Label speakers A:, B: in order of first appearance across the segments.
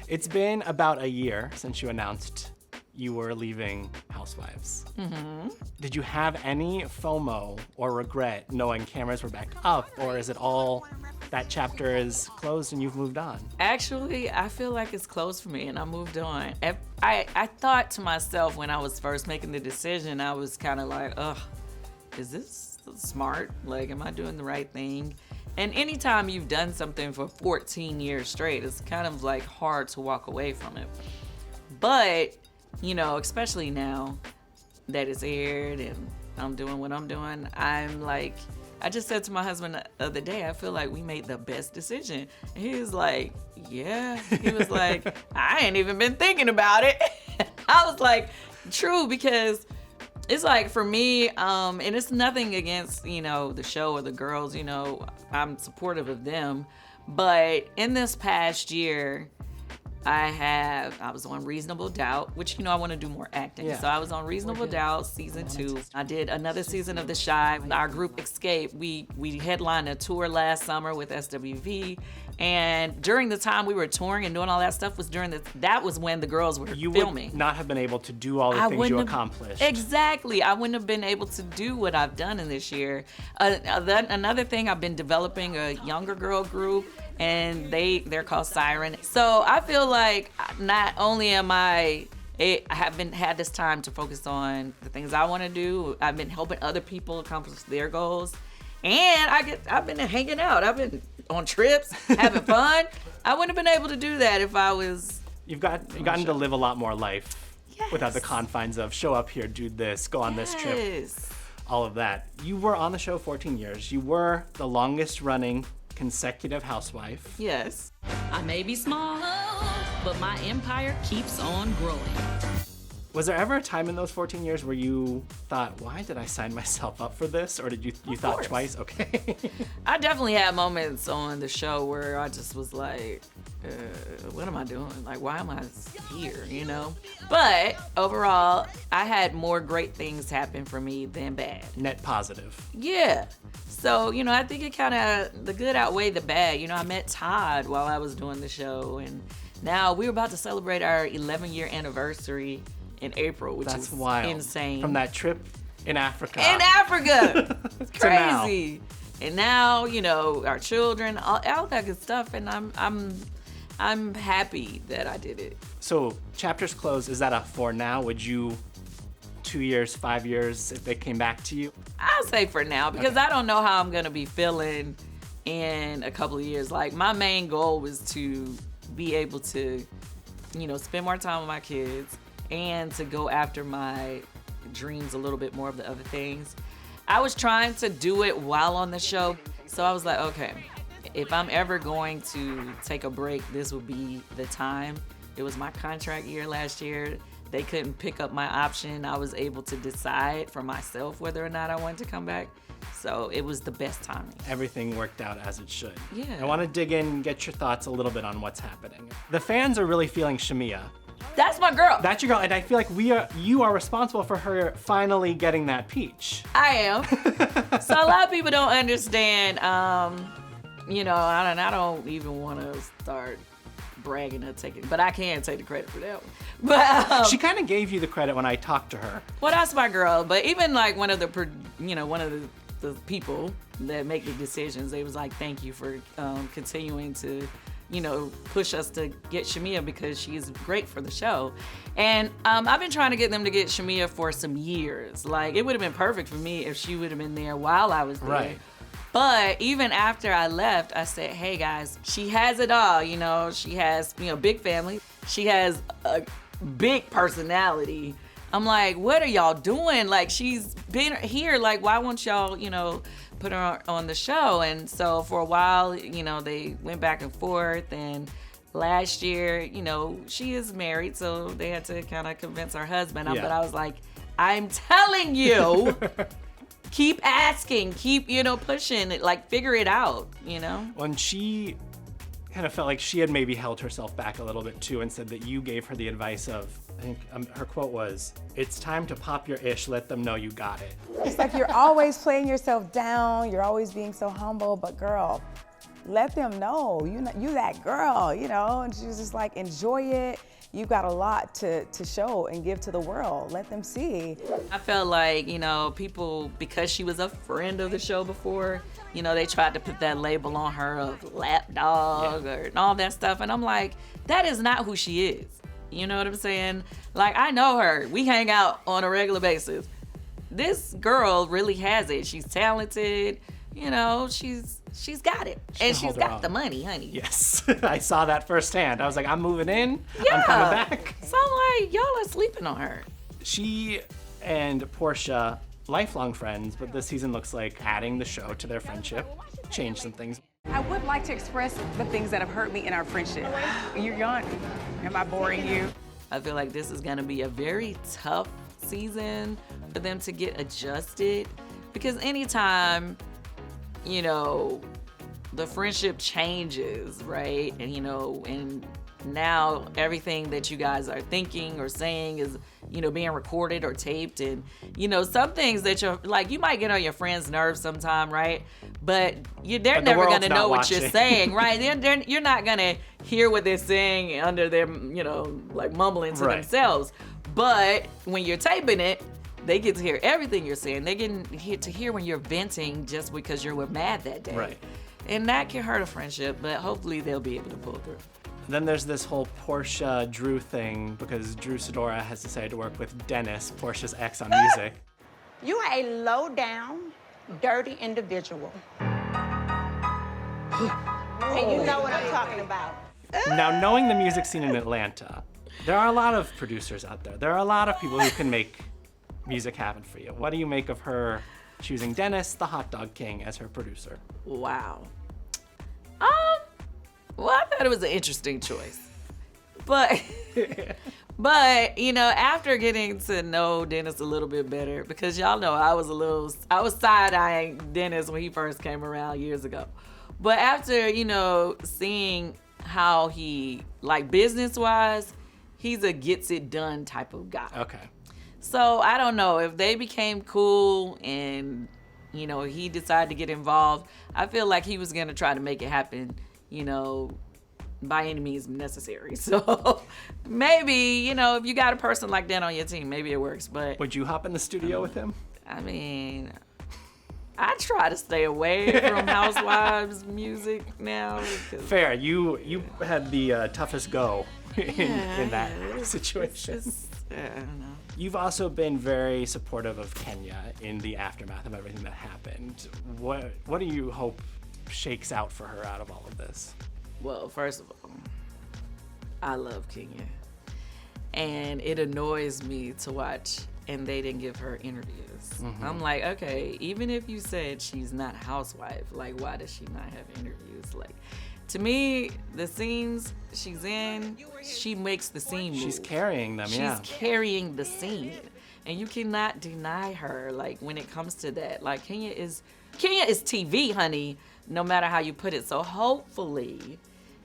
A: It's been about a year since you announced you were leaving Housewives. Mm-hmm. Did you have any FOMO or regret knowing cameras were back up, or is it all that chapter is closed and you've moved on?
B: Actually, I feel like it's closed for me and I moved on. I thought to myself when I was first making the decision, I was kind of like, ugh, is this smart? Like, am I doing the right thing? And anytime you've done something for 14 years straight, it's kind of like hard to walk away from it. But, you know, especially now that it's aired and I'm doing what I'm doing, I'm like, I just said to my husband the other day, I feel like we made the best decision. And he was like, yeah. He was like, I ain't even been thinking about it. I was like, true, because it's like for me, and it's nothing against, you know, the show or the girls, you know, I'm supportive of them. But in this past year, I was on Reasonable Doubt, which, you know, I want to do more acting.
A: Yeah.
B: So I was on Reasonable Doubt season 2. I did another season of The Shy. Our group XSCAPE, we headlined a tour last summer with SWV. And during the time we were touring and doing all that stuff that was when the girls were filming.
A: You would not have been able to do all the things you accomplished.
B: Exactly. I wouldn't have been able to do what I've done in this year. Another thing, I've been developing a younger girl group, and they're called Siren. So I feel like not only am I have had this time to focus on the things I want to do, I've been helping other people accomplish their goals, and I've been hanging out. I've been on trips, having fun. I wouldn't have been able to do that if I was.
A: You've gotten to live a lot more life without the confines of show up here, do this, go on this trip, all of that. You were on the show 14 years. You were the longest running consecutive housewife.
B: Yes.
C: I may be small, but my empire keeps on growing.
A: Was there ever a time in those 14 years where you thought, why did I sign myself up for this? Or did you thought twice? Okay.
B: I definitely had moments on the show where I just was like, what am I doing? Like, why am I here, you know? But overall, I had more great things happen for me than bad.
A: Net positive.
B: Yeah. So, you know, I think it kind of, the good outweighed the bad. You know, I met Todd while I was doing the show, and now we're about to celebrate our 11-year anniversary in April, which is
A: wild. Insane. From that trip in Africa.
B: It's crazy. And now, you know, our children, all that good stuff, and I'm happy that I did it.
A: So, chapters closed, is that a for now? Would you 2 years, 5 years, if they came back to you?
B: I'll say for now, because I don't know how I'm gonna be feeling in a couple of years. Like, my main goal was to be able to, you know, spend more time with my kids and to go after my dreams a little bit more of the other things. I was trying to do it while on the show, so I was like, okay, if I'm ever going to take a break, this would be the time. It was my contract year last year. They couldn't pick up my option. I was able to decide for myself whether or not I wanted to come back. So it was the best timing.
A: Everything worked out as it should.
B: Yeah.
A: I want to dig in and get your thoughts a little bit on what's happening. The fans are really feeling Shamea.
B: That's my girl.
A: That's your girl, and I feel like you are responsible for her finally getting that peach.
B: I am. So a lot of people don't understand, you know, I don't even want to start bragging or taking, but I can take the credit for that one. But
A: she kind of gave you the credit when I talked to her.
B: Well, that's my girl. But even like one of the people that make the decisions, they was like, thank you for continuing to, you know, push us to get Shamea, because she's great for the show. And I've been trying to get them to get Shamea for some years. Like, it would have been perfect for me if she would have been there while I was there.
A: Right.
B: But even after I left, I said, hey guys, she has it all. You know, she has, you know, big family. She has a big personality. I'm like, what are y'all doing? Like, she's been here. Like, why won't y'all, you know, put her on the show? And so for a while, you know, they went back and forth. And last year, you know, she is married, so they had to kind of convince her husband.
A: Yeah.
B: But I was like, I'm telling you. Keep asking, keep, you know, pushing it, like, figure it out, you know?
A: When she kind of felt like she had maybe held herself back a little bit too, and said that you gave her the advice of, I think her quote was, it's time to pop your ish, let them know you got it.
D: It's like you're always playing yourself down, you're always being so humble, but girl, let them know, you that girl, and she was just like, enjoy it. You got a lot to show and give to the world. Let them see.
B: I felt like, people, because she was a friend of the show before, they tried to put that label on her of lapdog and all that stuff. And I'm like, that is not who she is. You know what I'm saying? Like, I know her. We hang out on a regular basis. This girl really has it. She's talented. She's got it. And she's got the money, honey.
A: Yes. I saw that firsthand. I was like, I'm moving in.
B: Yeah.
A: I'm coming back.
B: So I'm like, y'all are sleeping on her.
A: She and Porsha, lifelong friends, but this season looks like adding the show to their friendship, changed some things.
E: I would like to express the things that have hurt me in our friendship. You're young. Am I boring you?
B: I feel like this is going to be a very tough season for them to get adjusted, because anytime the friendship changes, right? And, and now everything that you guys are thinking or saying is, being recorded or taped. And, some things that you're like, you might get on your friends' nerves sometime, right? But they're never going to know what you're saying, right? You're not going to hear what they're saying under their, like mumbling to themselves. But when you're taping it, they get to hear everything you're saying. They get to hear when you're venting just because you were mad that day.
A: Right.
B: And that can hurt a friendship, but hopefully they'll be able to pull through.
A: Then there's this whole Porsha Drew thing, because Drew Sidora has decided to work with Dennis, Porsha's ex, on music.
F: You are a low-down, dirty individual. And you know what I'm talking about.
A: Now, knowing the music scene in Atlanta, there are a lot of producers out there. There are a lot of people who can make music happen for you. What do you make of her choosing Dennis, the hot dog king, as her producer?
B: Wow. Well, I thought it was an interesting choice. But, after getting to know Dennis a little bit better, because y'all know I was side-eyeing Dennis when he first came around years ago. But after, seeing how he, like business-wise, he's a gets-it-done type of guy.
A: Okay.
B: So I don't know if they became cool and, he decided to get involved. I feel like he was going to try to make it happen, by any means necessary. So maybe, if you got a person like that on your team, maybe it works. But
A: would you hop in the studio with him?
B: I mean, I try to stay away from Housewives music now.
A: Fair. You had the toughest go in that situation.
B: I don't know.
A: You've also been very supportive of Kenya in the aftermath of everything that happened. What do you hope shakes out for her out of all of this?
B: Well, first of all, I love Kenya. And it annoys me to watch and they didn't give her interviews. Mm-hmm. I'm like, okay, even if you said she's not a housewife, like, why does she not have interviews? Like, to me, the scenes she's in, she makes the scene move.
A: She's carrying them,
B: She's carrying the scene. And you cannot deny her, like, when it comes to that. Like, Kenya is TV, honey, no matter how you put it. So hopefully,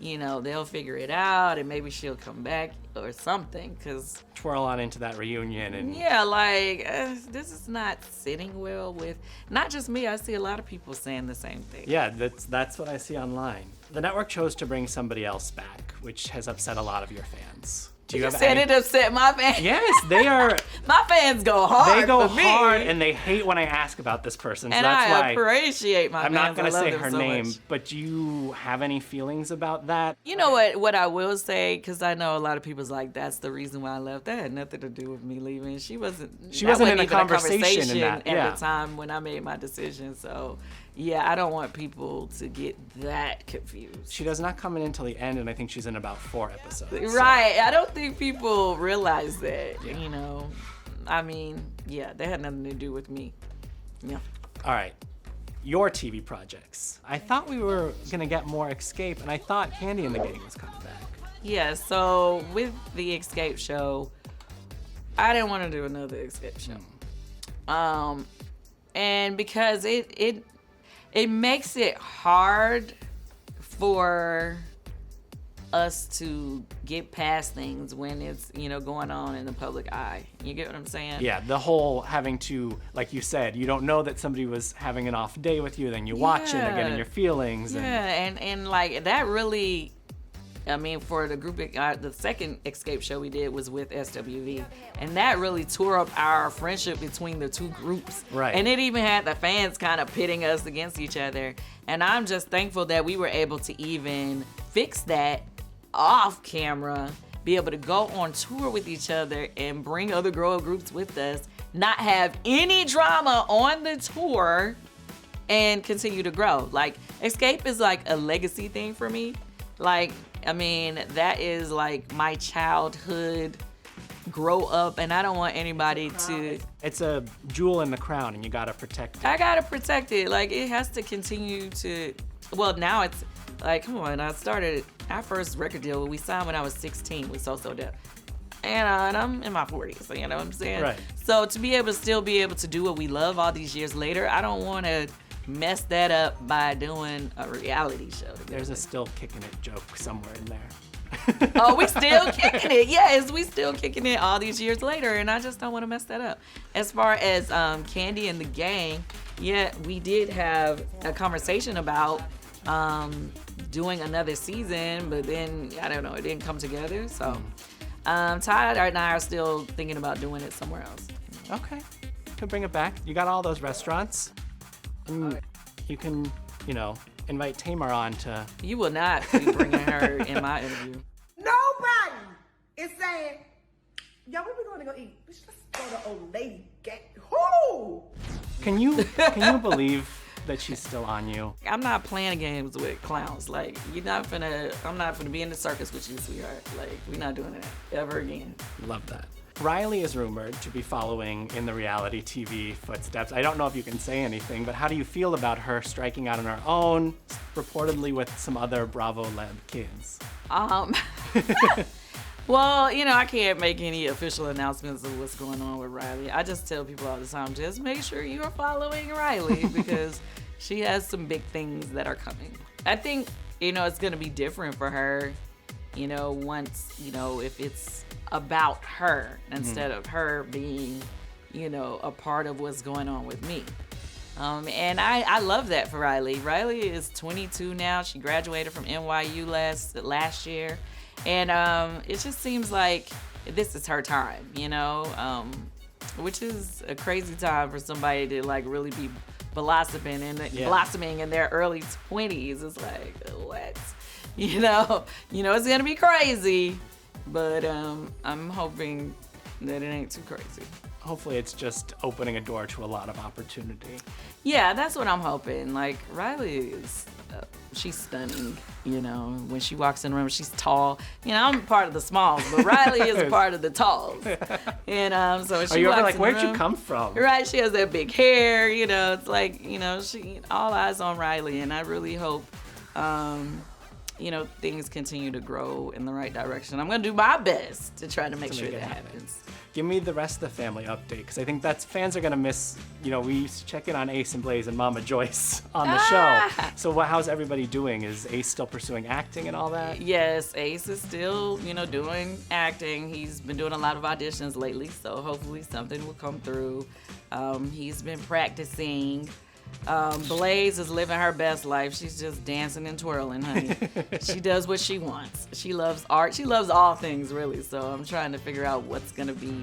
B: they'll figure it out and maybe she'll come back or something, because
A: twirl on into that reunion. And
B: yeah, like, this is not sitting well with, not just me, I see a lot of people saying the same thing.
A: Yeah, that's what I see online. The network chose to bring somebody else back, which has upset a lot of your fans.
B: You said it upset my fans.
A: Yes, they are.
B: My fans go hard.
A: They go
B: for me.
A: hard, and they hate when I ask about this person. So
B: and
A: that's
B: I appreciate my
A: I'm
B: fans.
A: not going to say her
B: so
A: name,
B: much.
A: but do you have any feelings about that?
B: You know what I will say, because I know a lot of people's like, that's the reason why I left. That had nothing to do with me leaving. She wasn't in
A: a conversation in that.
B: at the time when I made my decision. So yeah, I don't want people to get that confused.
A: She does not come in until the end, and I think she's in about 4 episodes.
B: Right. So. I don't think people realize that, I mean, yeah, that had nothing to do with me. Yeah.
A: All right. Your TV projects. I thought we were going to get more XSCAPE, and I thought Kandi and the Gang was coming back.
B: Yeah, so with the XSCAPE show, I didn't want to do another XSCAPE show. And because it makes it hard for us to get past things when it's, going on in the public eye. You get what I'm saying?
A: Yeah, the whole having to, like you said, you don't know that somebody was having an off day with you, then you watch it and get in your feelings.
B: And like that really, for the group, the second XSCAPE show we did was with SWV, and that really tore up our friendship between the two groups.
A: Right.
B: And it even had the fans kind of pitting us against each other. And I'm just thankful that we were able to even fix that off camera, be able to go on tour with each other and bring other girl groups with us, not have any drama on the tour, and continue to grow. Like, XSCAPE is like a legacy thing for me. Like, that is like my childhood grow up, and I don't want anybody to...
A: It's a jewel in the crown, and you gotta protect it.
B: I gotta protect it. Like, it has to continue to... Well, now it's like, come on, I started our first record deal. We signed when I was 16 with So Def. And I'm in my 40s, so you know what I'm saying?
A: Right.
B: So to be able to still be able to do what we love all these years later, I don't want to mess that up by doing a reality show together.
A: There's a still kicking it joke somewhere in there.
B: Oh, we still kicking it. Yes, we still kicking it all these years later, and I just don't want to mess that up. As far as Kandi and the gang, yeah, we did have a conversation about doing another season, but then, I don't know, it didn't come together. So Todd and I are still thinking about doing it somewhere else.
A: Okay. Could bring it back. You got all those restaurants. You can, invite Tamar on to...
B: You will not be bringing her in my interview.
G: Nobody is saying, yo, where we going to go eat? Let's go to Old Lady Gang. Who?
A: Can you believe that she's still on you?
B: I'm not playing games with clowns. Like, I'm not finna be in the circus with you, sweetheart. Like, we're not doing that ever again.
A: Love that. Riley is rumored to be following in the reality TV footsteps. I don't know if you can say anything, but how do you feel about her striking out on her own, reportedly with some other Bravo-led kids?
B: Well, I can't make any official announcements of what's going on with Riley. I just tell people all the time, just make sure you are following Riley because she has some big things that are coming. I think, it's going to be different for her, once, if it's about her instead of her being, a part of what's going on with me. And I love that for Riley. Riley is 22 now. She graduated from NYU last year. And it just seems like this is her time, which is a crazy time for somebody to like really be blossoming in their early 20s. It's like, what? It's gonna be crazy, but I'm hoping that it ain't too crazy.
A: Hopefully it's just opening a door to a lot of opportunity.
B: Yeah, that's what I'm hoping. Like, Riley is, she's stunning, when she walks in the room, she's tall. I'm part of the smalls, but Riley is a part of the talls. And so she
A: Are you
B: walks
A: ever like,
B: in the
A: where'd
B: room,
A: you come from?
B: Right, she has that big hair, it's like, she, all eyes on Riley, and I really hope, things continue to grow in the right direction. I'm going to do my best to try to make sure that happens.
A: Give me the rest of the family update, because I think fans are going to miss, we used to check in on Ace and Blaze and Mama Joyce on the show. So how's everybody doing? Is Ace still pursuing acting and all that?
B: Yes, Ace is still, doing acting. He's been doing a lot of auditions lately, so hopefully something will come through. He's been practicing. Blaze is living her best life. She's just dancing and twirling, honey. She does what she wants. She loves art. She loves all things, really. So I'm trying to figure out what's going to be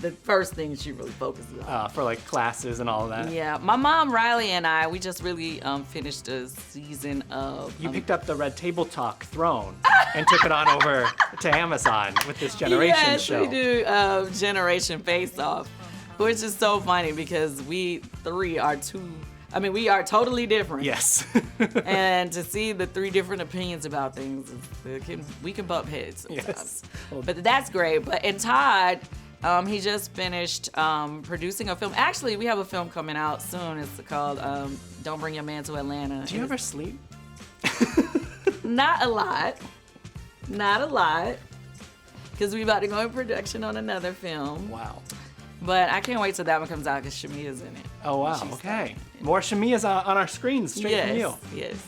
B: the first thing she really focuses on.
A: For like classes and all of that?
B: Yeah. My mom, Riley, and I, we just really finished a season of...
A: You picked up the Red Table Talk throne and took it on over to Amazon with this Generation show.
B: Yes, we do Generation Face Off, which is so funny because we three are we are totally different.
A: Yes.
B: And to see the three different opinions about things, we can bump heads sometimes.
A: Yes.
B: But that's great. And Todd, he just finished producing a film. Actually, we have a film coming out soon. It's called Don't Bring Your Man to Atlanta.
A: Do you ever sleep?
B: Not a lot. Because we're about to go in production on another film.
A: Wow.
B: But I can't wait till that one comes out because Shamea's in it.
A: Oh, wow. Okay. More Shamea's on our screens straight from you.
B: Yes.